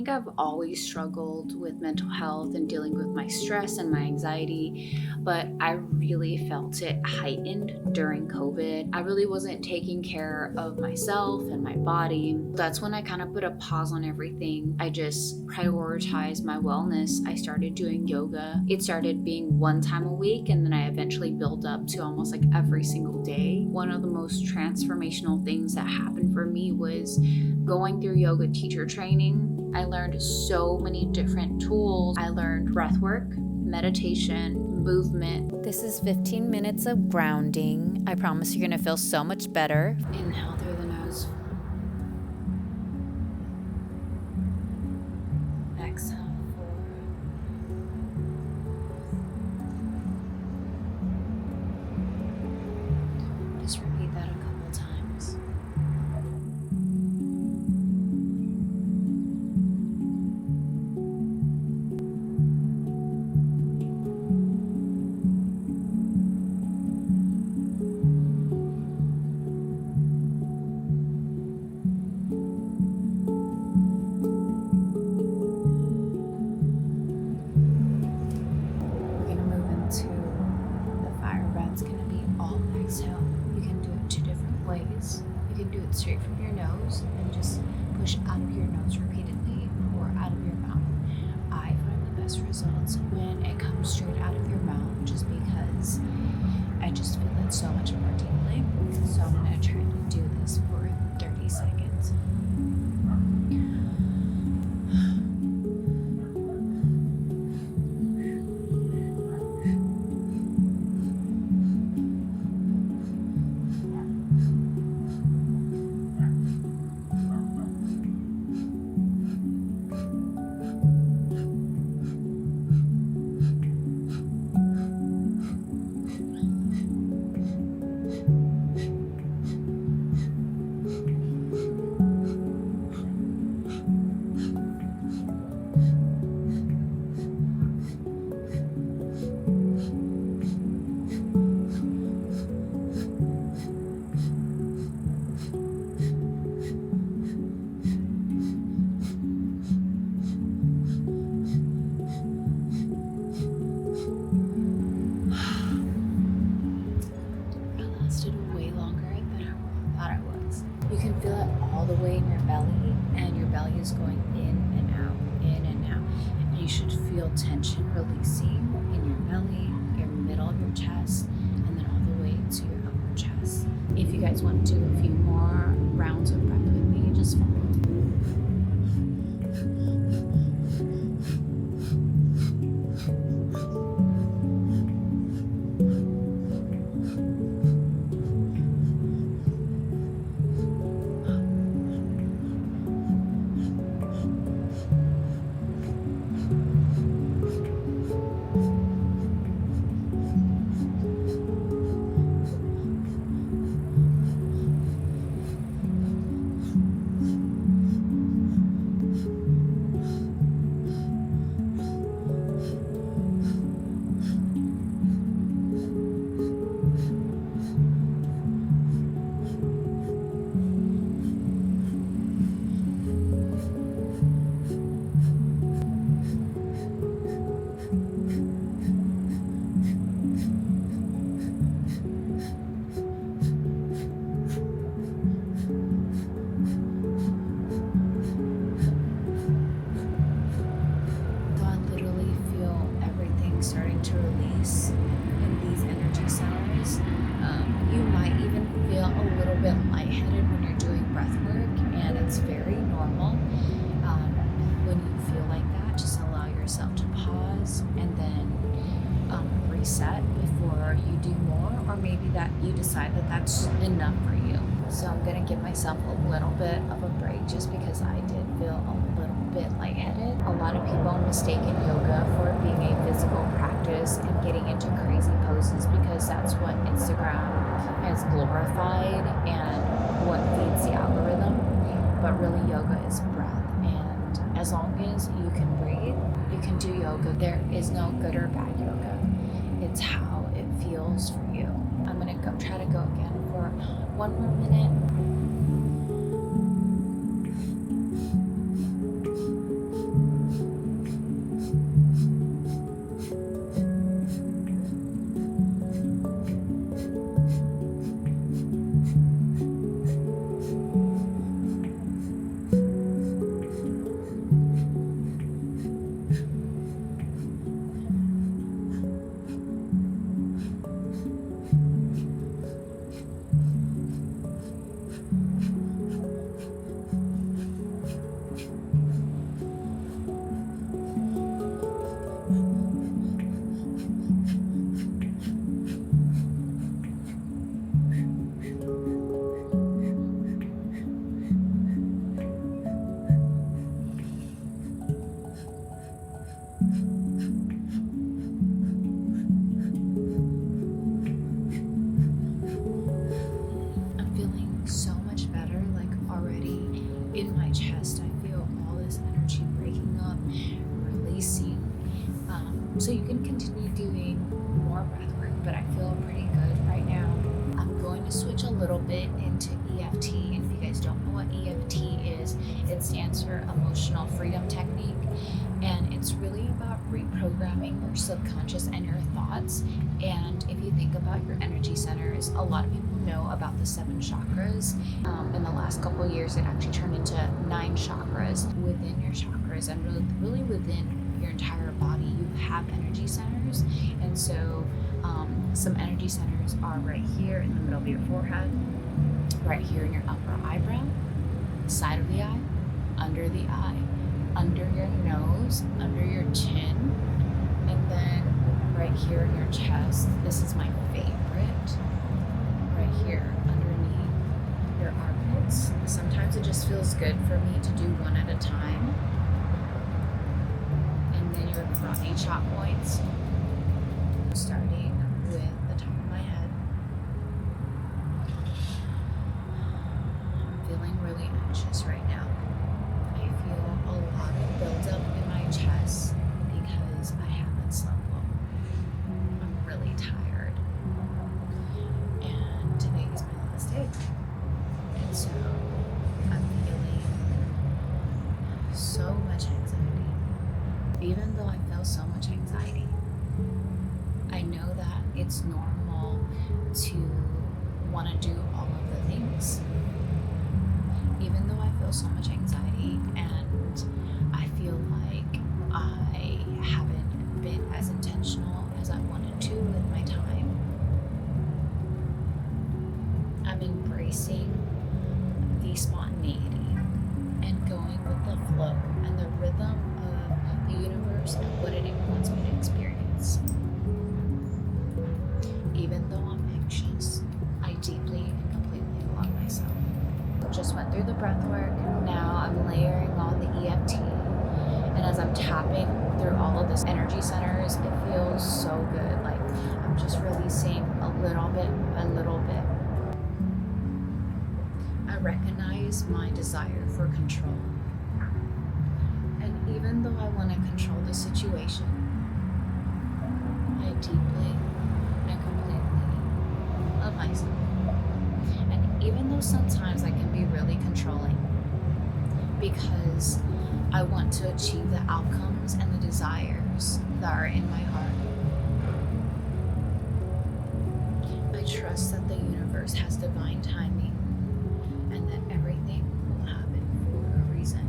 think I've always struggled with mental health and dealing with my stress and my anxiety, but I really felt it heightened during COVID. I really wasn't taking care of myself and my body. That's when I kind of put a pause on everything. I just prioritized my wellness. I started doing yoga. It started being one time a week, and then I eventually built up to almost like every single day. One of the most transformational things that happened for me was going through yoga teacher training. I learned so many different tools. I learned breathwork, meditation, movement. This is 15 minutes of grounding. I promise you're going to feel so much better. Inhale through the nose. Exhale. Just repeat that a couple times. We're going to move into the fire breath. It's going to be all exhale. You can do it two different ways. You can do it straight from your nose and just push out of your nose repeatedly or out of your mouth. I find the best results when it comes straight out of your mouth, just because I just feel it so much more deeply. So I'm going to try to do this for 30 seconds. You can feel it all the way in your belly, and your belly is going in and out, in and out. And you should feel tension releasing in your belly, your middle of your chest, and then all the way to your upper chest. If you guys want to do a few more rounds of breath with me, just follow. Starting to release in these energy centers. You might even feel a little bit lightheaded when you're doing breath work, and it's very normal. When you feel like that, just allow yourself to pause and then reset before you do more, or maybe that you decide that that's enough for you. So I'm gonna give myself a little bit of a break just because I did feel a little bit lightheaded. A lot of people mistake yoga for being a physical practice and getting into crazy poses because that's what Instagram has glorified and what feeds the algorithm. But really, yoga is breath, and as long as you can breathe, you can do yoga. There is no good or bad yoga. It's how it feels for you. I'm gonna try to go again for one more minute. So you can continue doing more breath work, but I feel pretty good right now. I'm going to switch a little bit into EFT. And if you guys don't know what EFT is, it stands for Emotional Freedom Technique. And it's really about reprogramming your subconscious and your thoughts. And if you think about your energy centers, a lot of people know about the 7 chakras. In the last couple of years, it actually turned into 9 chakras. Within your chakras and really within your entire body, you have energy centers. And so some energy centers are right here in the middle of your forehead, right here in your upper eyebrow, side of the eye, under your nose, under your chin, and then right here in your chest. This is my favorite, right here underneath your armpits. Sometimes it just feels good for me to do one at a time. And then your body chop points, starting with the top of my head. I'm feeling really anxious right now. I feel a lot of buildup in my chest because I haven't slept well. I'm really tired. And today is my last day. And so I'm feeling so much anxiety. Even though I feel so much anxiety, I know that it's normal to want to do all of the things. Even though I feel so much anxiety and I feel like I haven't been as intentional as I wanted to with my time, I'm embracing the spontaneity and going with the flow and the rhythm of the universe and what it wants me to experience. Even though I'm anxious, I deeply and completely love myself. Just went through the breath work. Now I'm layering on the EFT. And as I'm tapping through all of this energy centers, it feels so good. Like I'm just releasing a little bit. I recognize my desire for control. And even though I want to control the situation, I deeply and completely love myself. And even though sometimes I can be really controlling because I want to achieve the outcomes and the desires that are in my heart, I trust that the universe has divine timing and that everything will happen for a reason,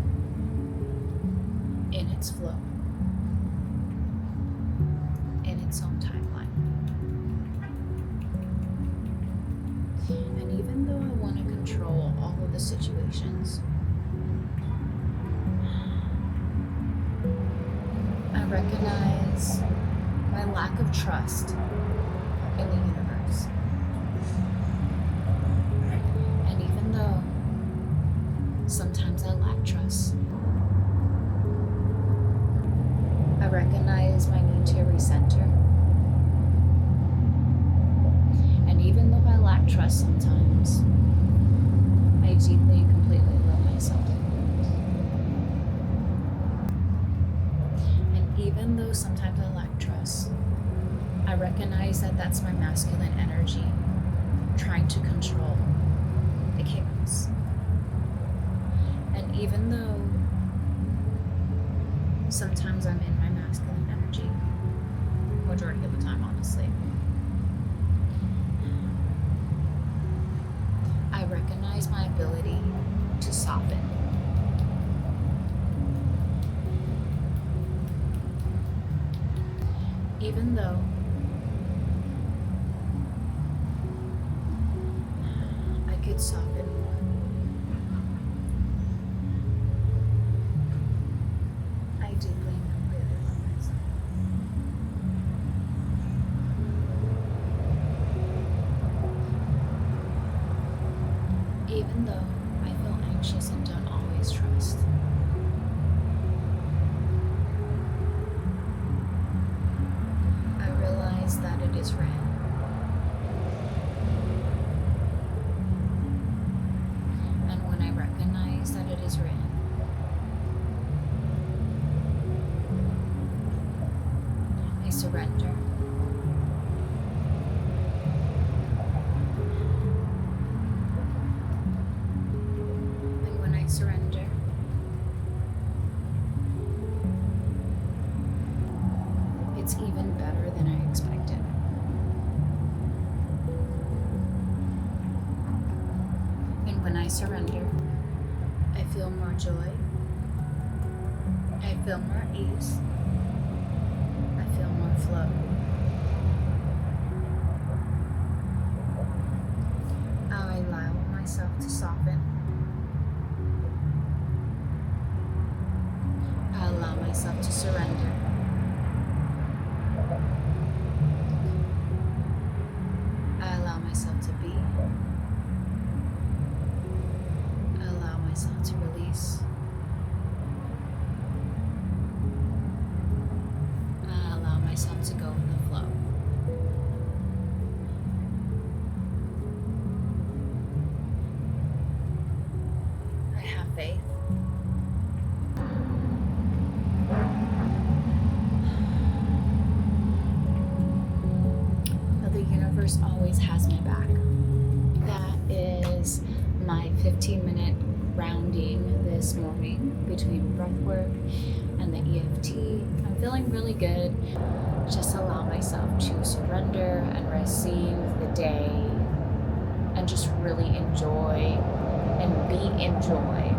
in its flow, in its own timeline. And even though I want to control all of the situations, I recognize my lack of trust in the universe. And even though sometimes I lack trust, I recognize my need to recenter. And even though I lack trust sometimes, I deeply and completely love myself. And even though sometimes I lack trust, I recognize that that's my masculine energy trying to control the chaos. And even though sometimes I'm in my masculine energy, majority of the time, honestly, I recognize my ability to soften. Even though I could soften more, I deeply and completely love myself. Even though I feel anxious and don't always trust, I realize that it is real. And when I recognize that it is real, surrender. And when I surrender, it's even better than I expected. And when I surrender, I feel more joy. I feel more ease. I feel more flow. I allow myself to soften. I allow myself to surrender. I allow myself to be. I allow myself to release. I allow myself to go with the flow. I have faith. But the universe always has my back. That is my 15-minute grounding this morning between breathwork and the EFT. I'm feeling really good. Just allow myself to surrender and receive the day and just really enjoy and be in joy